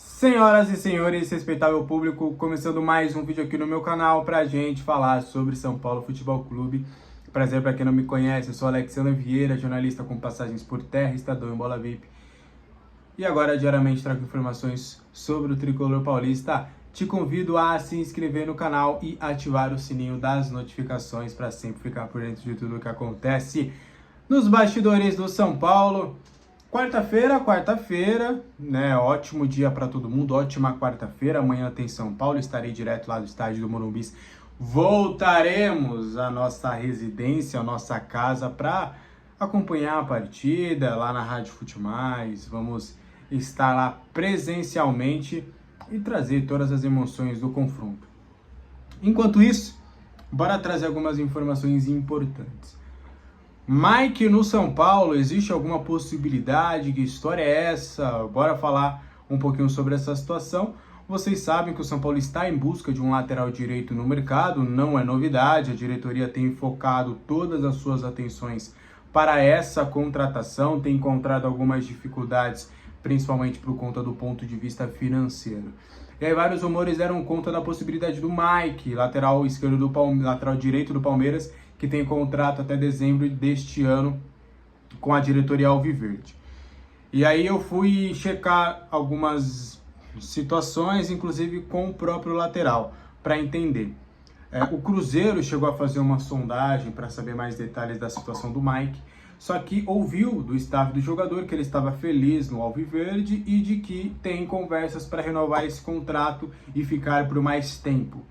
Senhoras e senhores, respeitável público, começando mais um vídeo aqui no meu canal pra gente falar sobre São Paulo Futebol Clube. Prazer para quem não me conhece, eu sou Alexandre Vieira, jornalista com passagens por terra, Estadão e Bola VIP. E agora diariamente trago informações sobre o tricolor paulista. Te convido a se inscrever no canal e ativar o sininho das notificações para sempre ficar por dentro de tudo o que acontece nos bastidores do São Paulo. Quarta-feira, né? Ótimo dia para todo mundo, ótima quarta-feira. Amanhã tem São Paulo, estarei direto lá do estádio do Morumbi. Voltaremos à nossa residência, à nossa casa, para acompanhar a partida lá na Rádio Futemais. Vamos estar lá presencialmente e trazer todas as emoções do confronto. Enquanto isso, bora trazer algumas informações importantes. Mike no São Paulo, existe alguma possibilidade? Que história é essa? Bora falar um pouquinho sobre essa situação. Vocês sabem que o São Paulo está em busca de um lateral direito no mercado, não é novidade, a diretoria tem focado todas as suas atenções para essa contratação, tem encontrado algumas dificuldades, principalmente por conta do ponto de vista financeiro. E aí vários rumores deram conta da possibilidade do Mike, lateral direito do Palmeiras, que tem contrato até dezembro deste ano com a diretoria alviverde. E aí eu fui checar algumas situações, inclusive com o próprio lateral, para entender. O Cruzeiro chegou a fazer uma sondagem para saber mais detalhes da situação do Mike, só que ouviu do staff do jogador que ele estava feliz no alviverde e de que tem conversas para renovar esse contrato e ficar por mais tempo.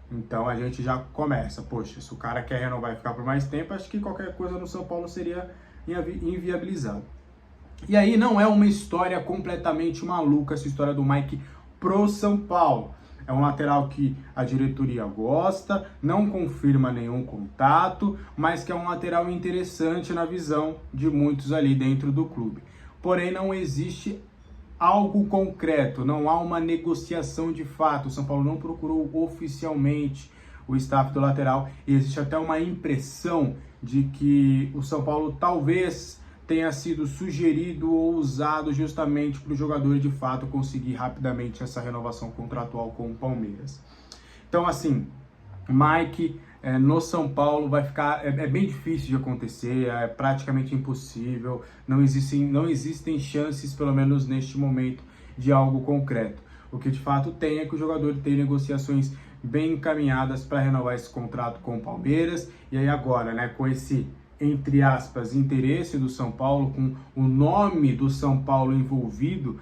Então a gente já começa, poxa, se o cara quer renovar e ficar por mais tempo, acho que qualquer coisa no São Paulo seria inviabilizado. E aí não é uma história completamente maluca essa história do Mike pro São Paulo. É um lateral que a diretoria gosta, não confirma nenhum contato, mas que é um lateral interessante na visão de muitos ali dentro do clube. Porém não existe algo concreto, não há uma negociação de fato. O São Paulo não procurou oficialmente o staff do lateral e existe até uma impressão de que o São Paulo talvez tenha sido sugerido ou usado justamente para o jogador de fato conseguir rapidamente essa renovação contratual com o Palmeiras. Então assim, Mike no São Paulo vai ficar, é bem difícil de acontecer, é praticamente impossível, não existem chances, pelo menos neste momento, de algo concreto. O que de fato tem é que o jogador tem negociações bem encaminhadas para renovar esse contrato com o Palmeiras, e aí agora, né, com esse, entre aspas, interesse do São Paulo, com o nome do São Paulo envolvido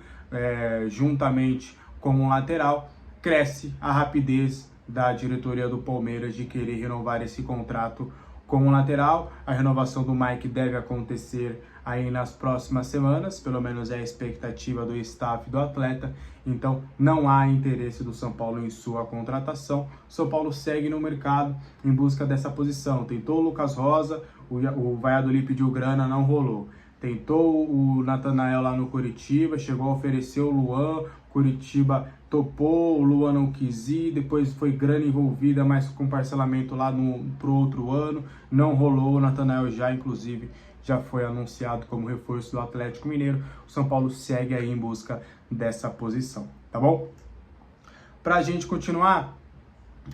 juntamente com o lateral, cresce a rapidez da diretoria do Palmeiras de querer renovar esse contrato com o lateral. A renovação do Mike deve acontecer aí nas próximas semanas, pelo menos é a expectativa do staff do atleta. Então não há interesse do São Paulo em sua contratação. O São Paulo segue no mercado em busca dessa posição. Tentou o Lucas Rosa, o Valladolid pediu grana, não rolou. Tentou o Natanael lá no Coritiba, chegou a oferecer o Luan, Coritiba topou, o Luan não quis ir, depois foi grana envolvida, mas com parcelamento lá pro outro ano, não rolou. O Natanael inclusive, já foi anunciado como reforço do Atlético Mineiro. O São Paulo segue aí em busca dessa posição, tá bom? Pra gente continuar,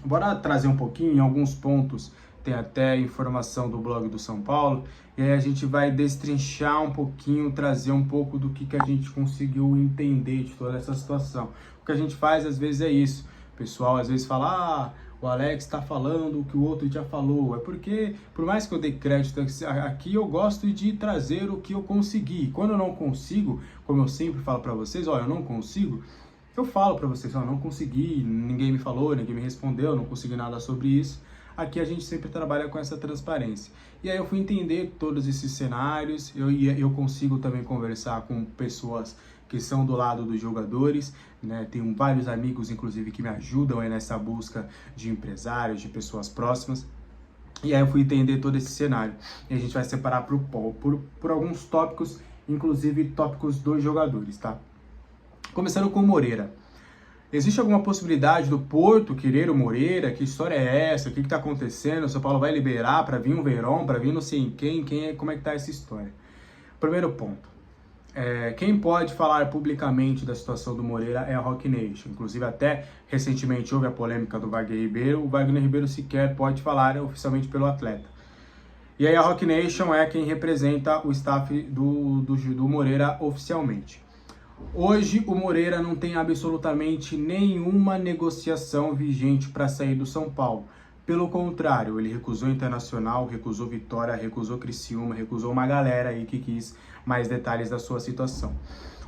bora trazer um pouquinho em alguns pontos. Tem até informação do blog do São Paulo, e aí a gente vai destrinchar um pouquinho, trazer um pouco do que a gente conseguiu entender de toda essa situação. O que a gente faz às vezes é isso, o pessoal às vezes fala, o Alex está falando o que o outro já falou, é porque, por mais que eu dê crédito aqui, eu gosto de trazer o que eu consegui. Quando eu não consigo, como eu sempre falo para vocês, eu não consigo, eu falo para vocês, não consegui, ninguém me falou, ninguém me respondeu, não consegui nada sobre isso. Aqui a gente sempre trabalha com essa transparência. E aí eu fui entender todos esses cenários, eu consigo também conversar com pessoas que são do lado dos jogadores, né? Tenho vários amigos, inclusive, que me ajudam aí nessa busca de empresários, de pessoas próximas. E aí eu fui entender todo esse cenário. E a gente vai separar por alguns tópicos, inclusive tópicos dos jogadores, tá? Começando com o Moreira. Existe alguma possibilidade do Porto querer o Moreira? Que história é essa? O que está acontecendo? O São Paulo vai liberar para vir um Verón, para vir não sei quem? Como é que tá essa história? Primeiro ponto. Quem pode falar publicamente da situação do Moreira é a Roc Nation. Inclusive, até recentemente houve a polêmica do Wagner Ribeiro. O Wagner Ribeiro sequer pode falar oficialmente pelo atleta. E aí a Roc Nation é quem representa o staff do Moreira oficialmente. Hoje o Moreira não tem absolutamente nenhuma negociação vigente para sair do São Paulo. Pelo contrário, ele recusou Internacional, recusou Vitória, recusou Criciúma, recusou uma galera aí que quis mais detalhes da sua situação.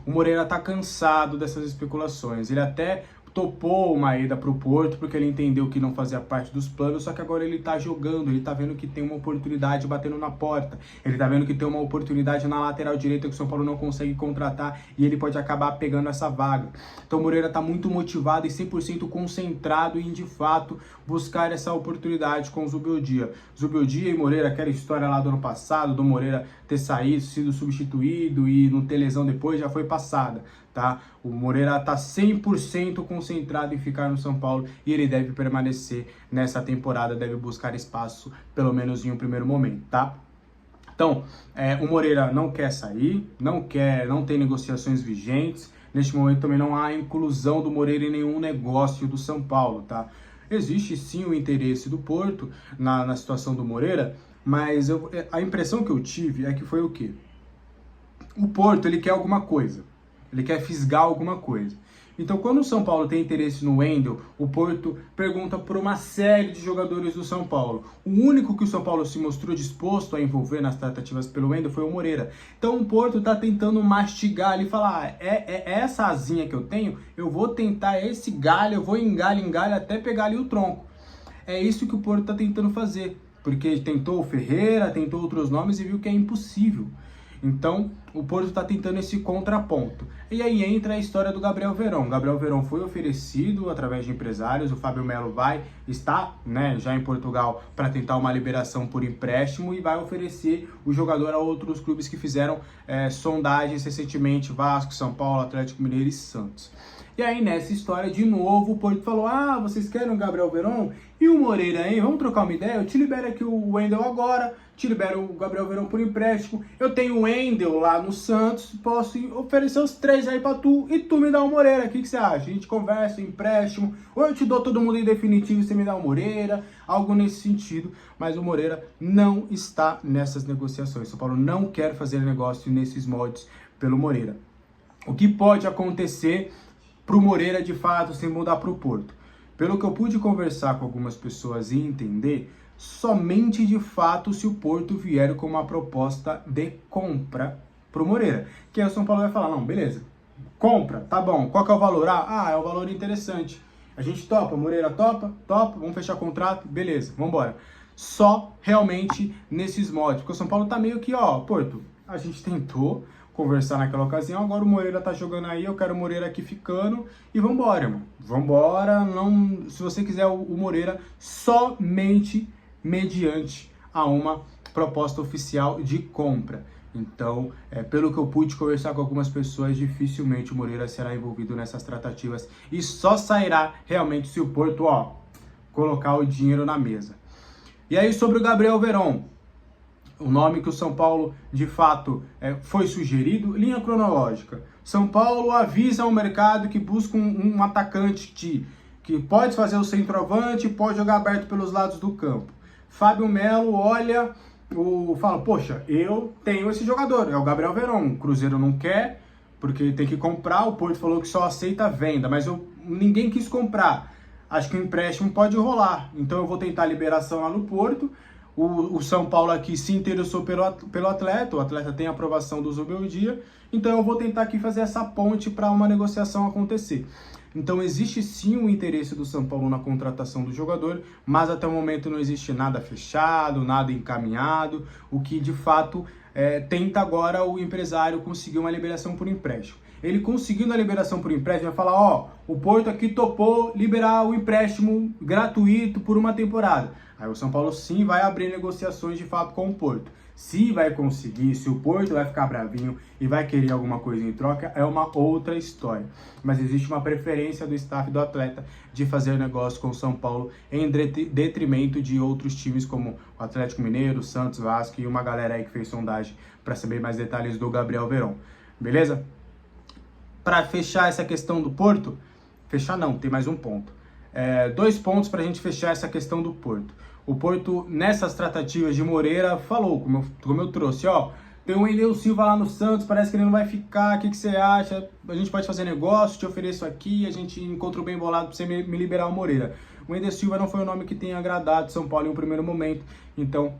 O Moreira está cansado dessas especulações. Ele até topou uma ida para o Porto porque ele entendeu que não fazia parte dos planos, só que agora ele está jogando, ele está vendo que tem uma oportunidade batendo na porta, ele está vendo que tem uma oportunidade na lateral direita que o São Paulo não consegue contratar e ele pode acabar pegando essa vaga. Então o Moreira está muito motivado e 100% concentrado em, de fato, buscar essa oportunidade com o Zubeldia. Zubeldia e Moreira, aquela história lá do ano passado, do Moreira ter saído, sido substituído e não ter lesão depois, já foi passada. Tá? O Moreira está 100% concentrado em ficar no São Paulo e ele deve permanecer nessa temporada, deve buscar espaço, pelo menos em um primeiro momento, tá? Então, o Moreira não quer sair, não tem negociações vigentes, neste momento também não há inclusão do Moreira em nenhum negócio do São Paulo, tá? Existe sim o interesse do Porto na situação do Moreira, mas a impressão que eu tive é que foi o quê? O Porto, ele quer alguma coisa. Ele quer fisgar alguma coisa. Então, quando o São Paulo tem interesse no Wendel, o Porto pergunta por uma série de jogadores do São Paulo. O único que o São Paulo se mostrou disposto a envolver nas tratativas pelo Wendel foi o Moreira. Então, o Porto está tentando mastigar ali, falar, é essa asinha que eu tenho, eu vou tentar esse galho, eu vou engalho até pegar ali o tronco. É isso que o Porto está tentando fazer, porque tentou o Ferreira, tentou outros nomes e viu que é impossível. Então, o Porto está tentando esse contraponto. E aí entra a história do Gabriel Veron. Gabriel Veron foi oferecido através de empresários, o Fábio Melo está já em Portugal para tentar uma liberação por empréstimo e vai oferecer o jogador a outros clubes que fizeram sondagens recentemente, Vasco, São Paulo, Atlético Mineiro e Santos. E aí, nessa história, de novo, o Porto falou, vocês querem o Gabriel Veron? E o Moreira, hein? Vamos trocar uma ideia? Eu te libero aqui o Wendel agora, te libero o Gabriel Veron por empréstimo, eu tenho o Wendel lá no Santos, posso oferecer os 3 aí pra tu, e tu me dá o Moreira, o que você acha? A gente conversa, empréstimo, ou eu te dou todo mundo em definitivo e você me dá o Moreira, algo nesse sentido, mas o Moreira não está nessas negociações. São Paulo não quer fazer negócio nesses moldes pelo Moreira. O que pode acontecer para o Moreira, de fato, se mudar para o Porto? Pelo que eu pude conversar com algumas pessoas e entender, somente de fato se o Porto vier com uma proposta de compra para o Moreira. Que aí o São Paulo vai falar, não, beleza, compra, tá bom, qual que é o valor? É um valor interessante. A gente topa, Moreira topa, vamos fechar contrato, beleza, vamos embora. Só realmente nesses moldes, porque o São Paulo tá meio que, Porto, a gente tentou conversar naquela ocasião, agora o Moreira tá jogando aí, eu quero o Moreira aqui ficando e vambora, irmão. Vambora, não, se você quiser o Moreira somente mediante a uma proposta oficial de compra. Então, pelo que eu pude conversar com algumas pessoas, dificilmente o Moreira será envolvido nessas tratativas e só sairá realmente se o Porto, colocar o dinheiro na mesa. E aí sobre o Gabriel Veron, o nome que o São Paulo, de fato, foi sugerido, linha cronológica. São Paulo avisa ao mercado que busca um atacante que pode fazer o centroavante, pode jogar aberto pelos lados do campo. Fábio Melo olha, fala, poxa, eu tenho esse jogador, é o Gabriel Veron. O Cruzeiro não quer, porque tem que comprar, o Porto falou que só aceita a venda, mas ninguém quis comprar. Acho que o empréstimo pode rolar, então eu vou tentar a liberação lá no Porto. O São Paulo aqui se interessou pelo atleta, o atleta tem aprovação do Zubeldia, então eu vou tentar aqui fazer essa ponte para uma negociação acontecer. Então existe sim o interesse do São Paulo na contratação do jogador, mas até o momento não existe nada fechado, nada encaminhado, o que de fato tenta agora o empresário conseguir uma liberação por empréstimo. Ele conseguindo a liberação por empréstimo, vai falar, o Porto aqui topou liberar o empréstimo gratuito por uma temporada. Aí o São Paulo sim vai abrir negociações de fato com o Porto. Se vai conseguir, se o Porto vai ficar bravinho e vai querer alguma coisa em troca, é uma outra história. Mas existe uma preferência do staff do atleta de fazer negócio com o São Paulo em detrimento de outros times como o Atlético Mineiro, Santos, Vasco e uma galera aí que fez sondagem para saber mais detalhes do Gabriel Veron. beleza? Para fechar essa questão do Porto, fechar não, tem mais um ponto. 2 pontos para a gente fechar essa questão do Porto. O Porto, nessas tratativas de Moreira, falou, como eu trouxe, ó, tem o Wendel Silva lá no Santos, parece que ele não vai ficar, o que você acha? A gente pode fazer negócio, te ofereço aqui, a gente encontra o bem bolado para você me liberar o Moreira. O Wendel Silva não foi o nome que tenha agradado São Paulo em um primeiro momento, então,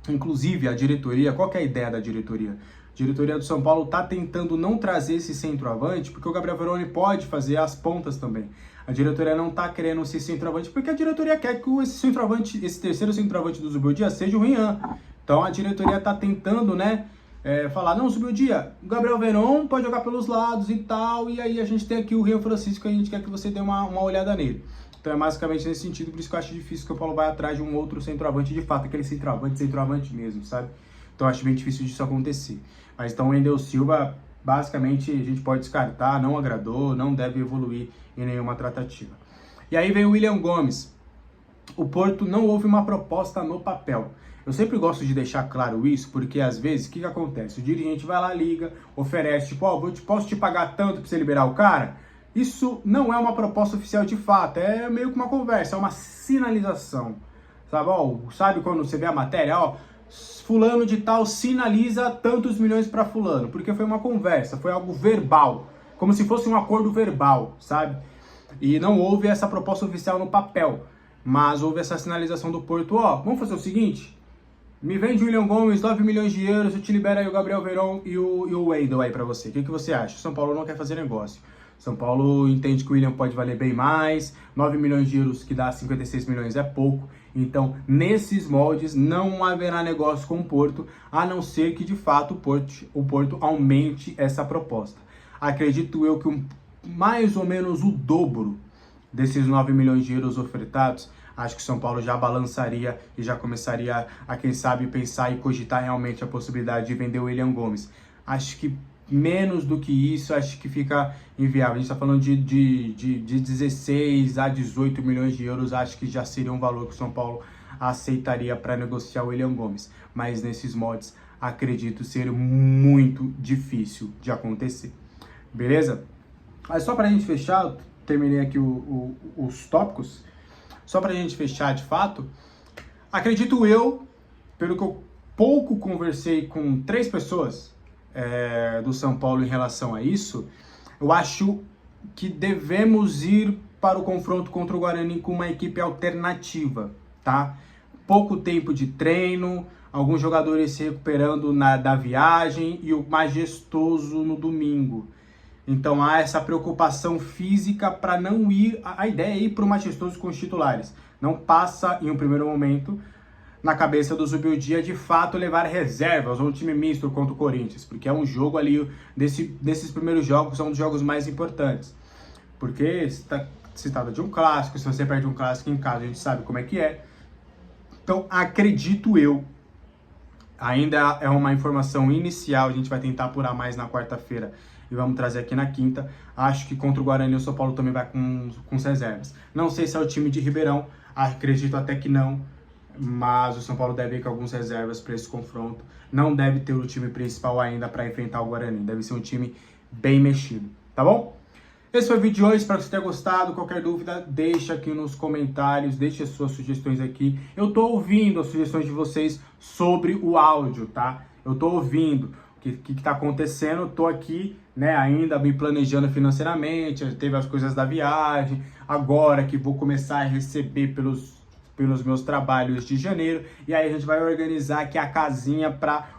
inclusive a diretoria, qual que é a ideia da diretoria? A diretoria do São Paulo está tentando não trazer esse centroavante, porque o Gabriel Veron pode fazer as pontas também. A diretoria não está querendo esse centroavante, porque a diretoria quer que esse terceiro centroavante do Zubeldia seja o Rian. Então a diretoria está tentando, né, falar, não, Zubeldia, o Gabriel Veron pode jogar pelos lados e tal, e aí a gente tem aqui o Rian Francisco, e a gente quer que você dê uma olhada nele. Então é basicamente nesse sentido, por isso que eu acho difícil que o Paulo vai atrás de um outro centroavante de fato, aquele centroavante mesmo, sabe? Então eu acho bem difícil disso acontecer. Mas então o Wendel Silva, basicamente, a gente pode descartar, não agradou, não deve evoluir em nenhuma tratativa. E aí vem o William Gomes. O Porto não houve uma proposta no papel. Eu sempre gosto de deixar claro isso, porque às vezes, o que acontece? O dirigente vai lá, liga, oferece, tipo, ó, posso te pagar tanto para você liberar o cara? Isso não é uma proposta oficial de fato, é meio que uma conversa, é uma sinalização. Sabe, ó, sabe quando você vê a matéria, ó, fulano de tal sinaliza tantos milhões para fulano, porque foi uma conversa, foi algo verbal, como se fosse um acordo verbal, sabe? E não houve essa proposta oficial no papel, mas houve essa sinalização do Porto, ó, vamos fazer o seguinte, me vende o William Gomes, 9 milhões de euros, eu te libero aí o Gabriel Veron e o Wendel aí para você. O que você acha? São Paulo não quer fazer negócio. São Paulo entende que o William pode valer bem mais, 9 milhões de euros que dá 56 milhões é pouco, então nesses moldes não haverá negócio com o Porto, a não ser que de fato o Porto aumente essa proposta. Acredito eu que mais ou menos o dobro desses 9 milhões de euros ofertados, acho que São Paulo já balançaria e já começaria a, quem sabe, pensar e cogitar realmente a possibilidade de vender o William Gomes. Acho que menos do que isso, acho que fica inviável. A gente está falando de 16 a 18 milhões de euros, acho que já seria um valor que o São Paulo aceitaria para negociar o William Gomes. Mas nesses moldes, acredito ser muito difícil de acontecer. Beleza? Mas só para a gente fechar, terminei aqui os tópicos. Só para a gente fechar de fato, acredito eu, pelo que eu pouco conversei com 3 pessoas do São Paulo em relação a isso, eu acho que devemos ir para o confronto contra o Guarani com uma equipe alternativa, tá? Pouco tempo de treino, alguns jogadores se recuperando da viagem e o majestoso no domingo. Então há essa preocupação física para não ir, a ideia é ir para o majestoso com os titulares. Não passa em um primeiro momento na cabeça do Zubeldia de fato levar reservas ou um time misto contra o Corinthians, porque é um jogo ali, desses primeiros jogos, é um dos jogos mais importantes. Porque se trata de um clássico, se você perde um clássico em casa, a gente sabe como é que é. Então acredito eu, ainda é uma informação inicial, a gente vai tentar apurar mais na quarta-feira e vamos trazer aqui na quinta. Acho que contra o Guarani o São Paulo também vai com as reservas. Não sei se é o time de Ribeirão, acredito até que não, mas o São Paulo deve ir com algumas reservas para esse confronto. Não deve ter o time principal ainda para enfrentar o Guarani, deve ser um time bem mexido, tá bom? Esse foi o vídeo de hoje, espero que você tenha gostado. Qualquer dúvida, deixa aqui nos comentários, deixe as suas sugestões aqui. Eu tô ouvindo as sugestões de vocês sobre o áudio, tá? Eu tô ouvindo o que tá acontecendo, tô aqui, né, ainda me planejando financeiramente, teve as coisas da viagem, agora que vou começar a receber pelos meus trabalhos de janeiro, e aí a gente vai organizar aqui a casinha para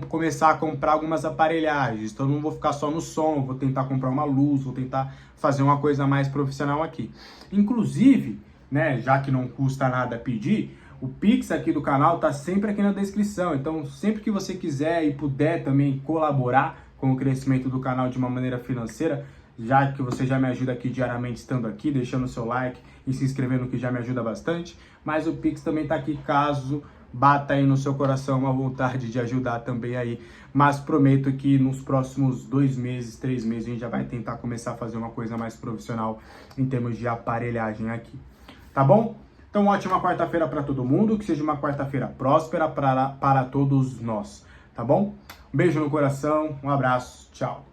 começar a comprar algumas aparelhagens. Então não vou ficar só no som, vou tentar comprar uma luz, vou tentar fazer uma coisa mais profissional aqui. Inclusive, né, já que não custa nada pedir, o Pix aqui do canal tá sempre aqui na descrição, então sempre que você quiser e puder também colaborar com o crescimento do canal de uma maneira financeira, já que você já me ajuda aqui diariamente estando aqui, deixando o seu like e se inscrevendo, que já me ajuda bastante, mas o Pix também tá aqui caso bata aí no seu coração uma vontade de ajudar também aí, mas prometo que nos próximos 2 meses, 3 meses, a gente já vai tentar começar a fazer uma coisa mais profissional em termos de aparelhagem aqui, tá bom? Então, ótima quarta-feira para todo mundo, que seja uma quarta-feira próspera para todos nós, tá bom? Um beijo no coração, um abraço, tchau!